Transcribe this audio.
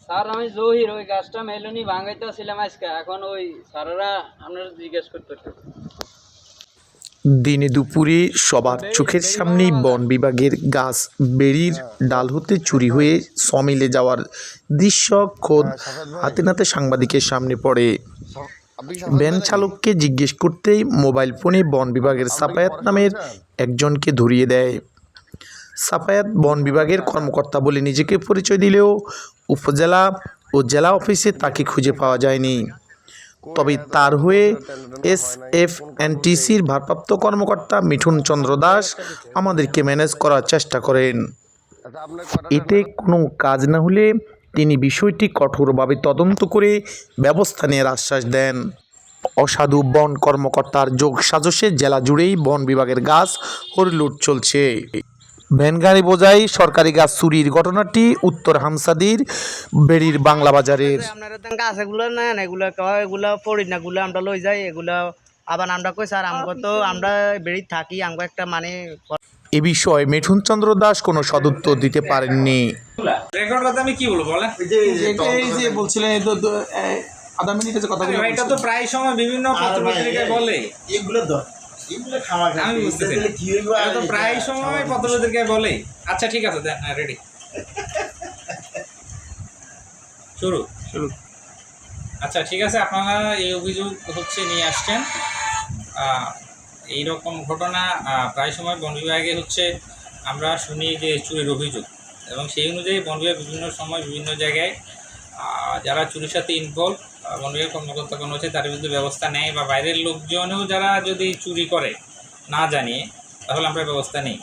Sir আমি জহির, ওই গাছটা মেলুনি ভাঙাইতেছিলাম আজকে, এখন ওই স্যারেরা আপনারা জিজ্ঞেস করতেছে। দিনে দুপুরে সবার চোখের সামনেই বন বিভাগের গাছ বেড়ির ডাল হতে চুরি হয়ে সমিলে যাওয়ার দৃশ্য খোদ হাতে নাতে সাংবাদিকের সামনে পড়ে। ভ্যান চালককে জিজ্ঞেস করতেই মোবাইল ফোনে বন বিভাগের সাফায়াত নামের একজনকে ধরিয়ে দেয়। সাফায়াত বন বিভাগের কর্মকর্তা বলে নিজেকে পরিচয় দিলেও উপজেলা ও জেলা অফিসে তাকে খুঁজে পাওয়া যায়নি। তবে তার হয়ে এসএফএনটিসির ভারপ্রাপ্ত কর্মকর্তা মিঠুন চন্দ্র দাস আমাদেরকে ম্যানেজ করার চেষ্টা করেন। এতে কোনো কাজ না হলে তিনি বিষয়টি কঠোরভাবে তদন্ত করে ব্যবস্থা নেওয়ার আশ্বাস দেন। অসাধু বন কর্মকর্তার যোগ সাজসে জেলা জুড়েই বন বিভাগের গাছ হরিলুট চলছে। ভ্যানগাড়ি বোঝাই সরকারি গাছ চুরির ঘটনাটি উত্তর হামসাদির বেড়ির বাংলা বাজারের। আপনারা গাছ এগুলো নেন, এগুলো পড়ি না, এগুলো আমরা লই যাই, এগুলো আবার আমরা কই স্যার আমগো তো আমরা বেড়ি থাকি, আমগো একটা মানে। এ বিষয়ে মিঠুন চন্দ্র দাস কোনো সদুত্তর দিতে পারেননি। আমি কি বলবো বলেন, এই যে বলছিলেন আধা মিনিটের কথা বলে এটা তো প্রায় সময় বিভিন্ন পত্রপত্রিকায় বলে, আমি বুঝতেছি এটা তো প্রায় সময় পত্রপত্রিকায় বলে। আচ্ছা ঠিক আছে, দেন রেডি, শুরু। আচ্ছা ঠিক আছে, আপনারা এই অভিযোগ হচ্ছে নিয়ে আসছেন। এইরকম ঘটনা প্রায় সময় বন বিভাগে হচ্ছে আমরা শুনি যে চুরির অভিযোগ, এবং সেই অনুযায়ী বন বিভাগ বিভিন্ন সময় বিভিন্ন জায়গায় যারা চুরির সাথে ইনভলভ বন বিভাগ কর্মকর্তা কোনো হচ্ছে তার বিরুদ্ধে ব্যবস্থা নেয়, বা বাইরের লোকজনেও যারা যদি চুরি করে না জানিয়ে, তাহলে আমরা ব্যবস্থা নিই।